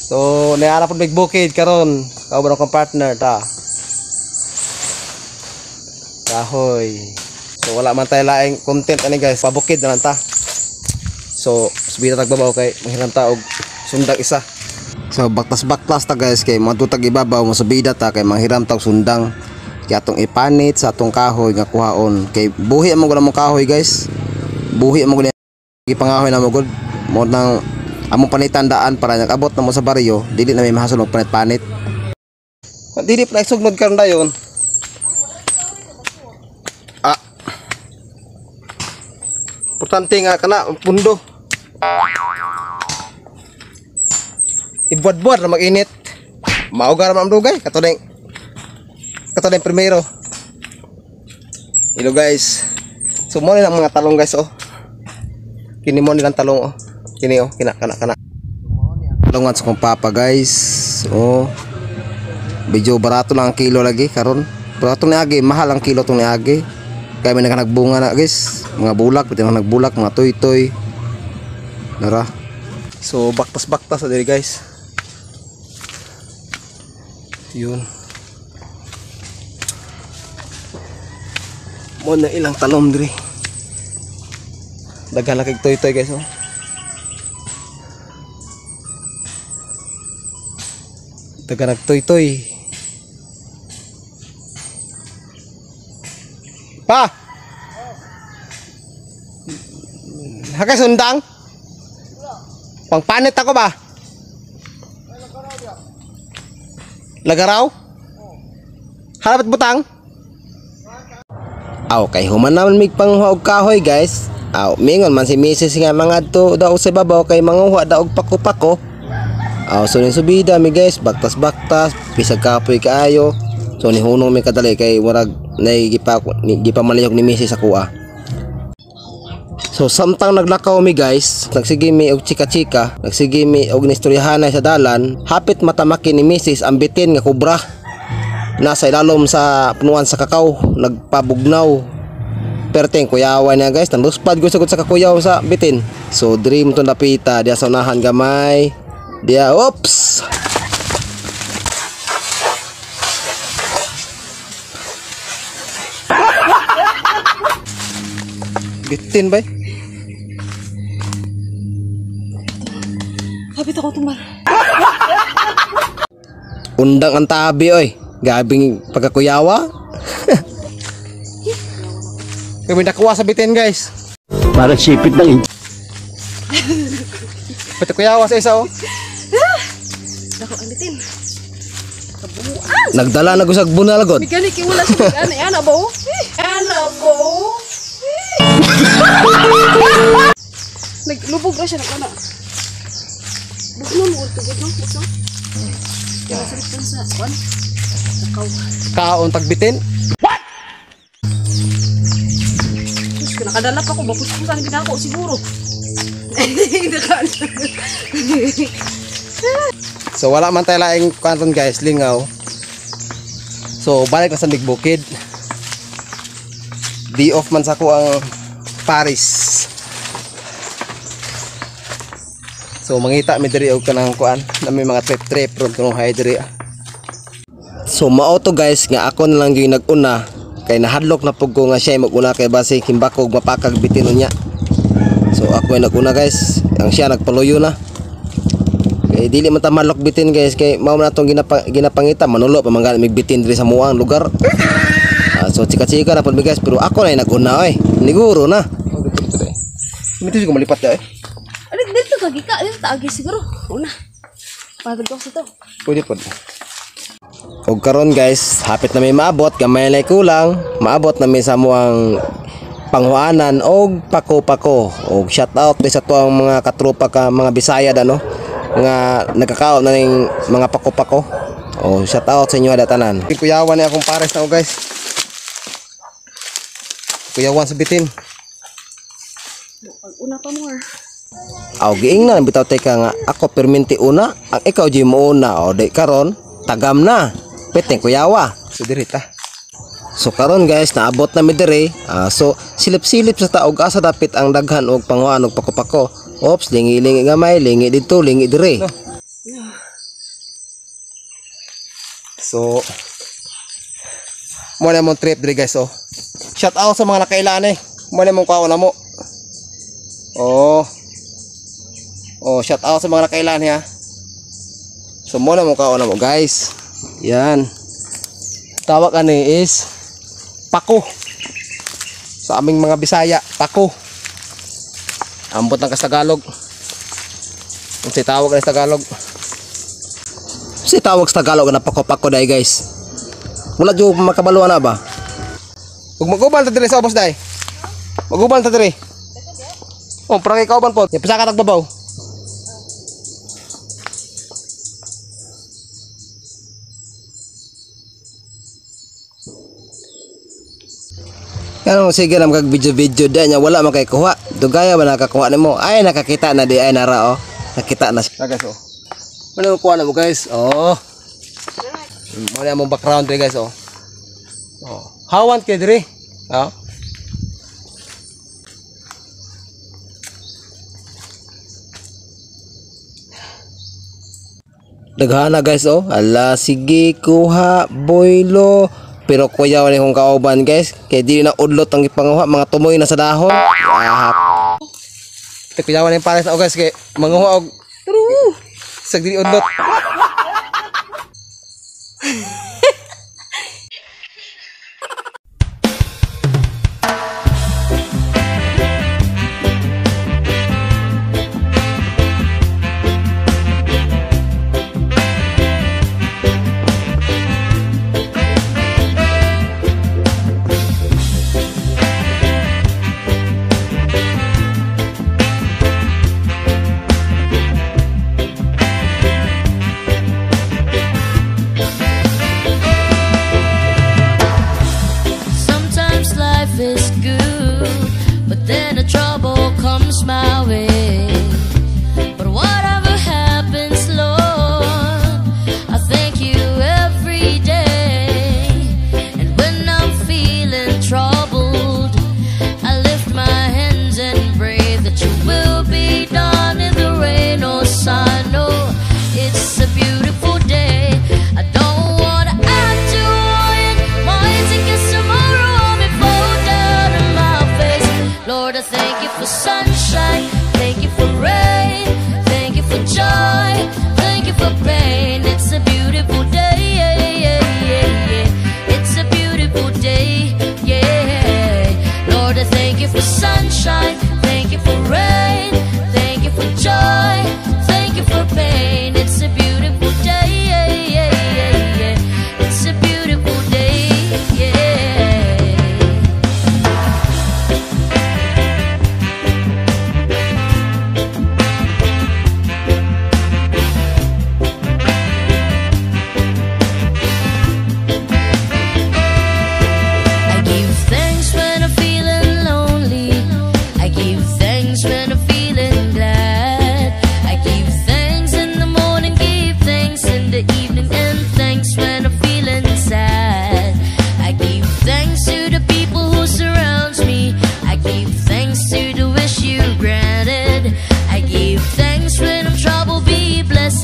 So niara pud big bukid karon. Kauban akong partner ta. Kahoy. So wala man tayo laing content ani guys, pabukid na lang ta. So subida tagbabaw kay manghiram ta og sundang isa. So baktas-baktas ta guys kay matutag ibabaw masubida ta kay manghiram ta og sundang. Kaya atong ipanit sa atong kahoy nga kuhaon kay buhi mo gud among kahoy guys. Buhi mo gud ipangahoy na mo gud mo nang among panitan daan para nag-abot na mo sa baryo dili na may mahasulog panit-panit. Dili pa sugnod karon dayon. Importante nga kana pundo. Ibuad-buad na mag-init. Maugar man dugay katong primero. Hello guys. So mo nilang mga talong guys oh. Kini mo nilang talong oh. Kini oh, kana. Talongan sa kong papa guys. Oh. Medyo barato lang ang kilo lagi karon. Barato ni agi, mahal ang kilo tong ni agi. Kaya may nagbunga na guys. Mga bulak, pati mga nagbulak, mga toy-toy. Nara. So baktas-baktas na diri guys. Yun. Mo na ilang talom diri. Daghan lang kay toy-toy guys oh. Daghan nag toy-toy. Pa. Hakay sundang. Pangpanit ako ba? Lagaraw? Halapat butang? Aw kay human naman mig panghuog kahoy guys. Aw mingon man si Mrs. nga mga to daw sa babaw kay manguha daw og pako-pako. Aw so ni subida mi guys, baktas-baktas, bisag kapoy kaayo. So ni hunong mi kadali kay murag nay gipamalihok ni Mrs. sa kuha. So samtang naglakaw mi guys, nagsige mi og chika-chika, nagsige mi og nistoryahanay sa dalan, hapit matamaki ni Mrs. ang bitin nga kubra. Nasa ilalom sa punuan sa kakao, nagpabugnaw. Perteng kuyawa niya guys, tanluspad ko sa kakuyaw sa bitin. So dream to napita, diya sa unahan gamay. Diya, oops! Bitin ba? Kapit ako tumar. Undang ang tabi oy. Gabing pagkakuyawa. Kami nakuha sa bitin guys. Parang sipit ng Pagkakuyawa sa isa oh. Dako ang bitin. Kabuan. Nagdala na gusag bunalagod. Migani kay wala sa gani ana ba oh? Ana ba oh? Naglubog na siya ng kana. Bugno mo ito, bugno. Kaya salitan sa kwan. Takaw. Kaon tagbitin. What? Tapos nakadala pa ko, bapus-pusan ginako siguro. So wala man tayo laing kanton guys, lingaw. So balik na sa Bigbukid. Di off man sa ko ang Paris. So mangita mi diri og kanang kuan na may mga trip from tunong hay diri. So mao to guys nga ako na lang gyud nag-una kay nahadlok na pug ko nga siya mag-una kay base kimbakog mapakag bitin niya. So ako ay nag-una guys, ang siya nagpaluyo na. Kay dili man ta malok bitin guys kay mao na tong ginapangita manulo pa man mig bitin diri sa muang lugar. So chika-chika na pud guys pero ako na nag-una oy. Niguro na. Mito ko malipat da eh. Dito ka gika, dito taagi siguro. Una. Pagod ko sa to. Pwede po. Og karon guys, hapit na may maabot, gamay lay kulang, maabot na may sa muang panghuanan og pako-pako. Og shout out sa tuang mga katropa ka mga Bisaya dano nga nagkakaon na ning mga pako-pako. Oh, shout out sa inyo ada tanan. Kuyawan ni akong pares na guys. Kuyawan sa bitin. Pag una pa more. Aw giing na bitaw teka nga ako perminti una, ang ikaw di mo una o di karon tagam na. Peteng kuyawa. So diri ta. So karon guys naabot na mi diri. So silip-silip sa taog asa dapit ang daghan og panghuan og pako-pako. Ops, lingi-lingi gamay, lingi dito, lingi diri. So mo na mong trip diri guys oh. Shout out sa mga nakailan eh. Mo na mong kauna mo. Oh. Oh, shout out sa mga nakailan ha. So mo na mong kauna mo guys. Yan. Tawag ani is pako. Sa aming mga Bisaya, pako. Ambot ng Tagalog. Kung si tawag ng Tagalog. Si tawag sa Tagalog na pako-pako dai guys. Wala jud makabaluan na ba? Ug magubal ta dire sa ubos dai. Magubal ta dire. Oh, para kay kauban po. Ya pisa ka tagbabaw. Ano sige lang kag video-video da nya wala man kay kuha. Dugaya ba nakakuha nimo? Ay nakakita na di ay nara oh. Nakita na siya guys oh. Ano kuha na mo guys? Oh. Mo na mong background dire guys oh. Oh. Hawan kay dire. Oh. Daghana guys oh. Ala sige kuha boylo. Pero kuya wala kong kauban guys. Kaya di na udlot ang ipanguha. Mga tumoy na sa dahon. Ahap. Kuya wala yung pares na guys. Kaya manguha og. Sag di udlot. Is good, but then the trouble comes my way. But whatever happens, Lord, I thank you every day. And when I'm feeling troubled, I lift my hands and pray that you will be done in the rain or sun. Oh, it's a beautiful day. I don't wanna act too worried. My think it's tomorrow. Lord, I thank you for sunshine, thank you for rain, thank you for joy, thank you for pain. It's a beautiful day, it's a beautiful day, yeah. Lord, I thank you for sunshine, thank you for rain, thank you for joy, thank you for pain. It's a beautiful day, it's a beautiful day, yeah.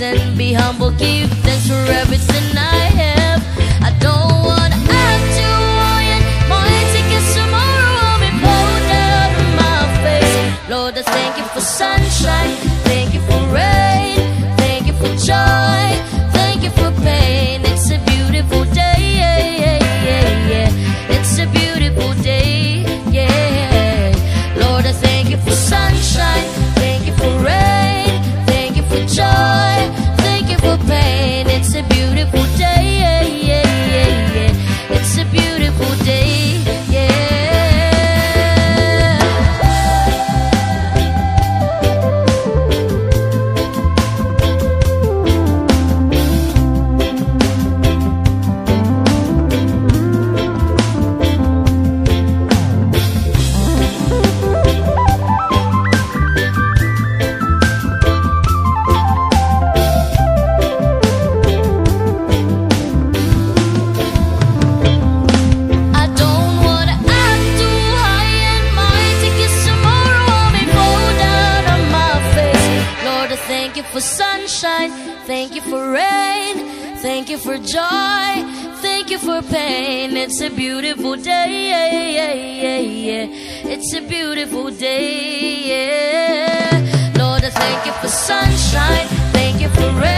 And be humble, give thanks for everything I have. I don't wanna act too worried. My tickets tomorrow will be poured out of my face. Lord, I thank you for sunshine, thank you for rain, thank you for joy, thank you for pain. It's a beautiful day, it's a beautiful day, yeah. Lord, I thank you for sunshine, thank you for rain, thank you for joy, for pain. It's a beautiful day, it's a beautiful day, yeah. Thank you for sunshine, thank you for rain, Thank you for joy, thank you for pain. It's a beautiful day, it's a beautiful day. Lord, I thank you for sunshine, thank you for rain.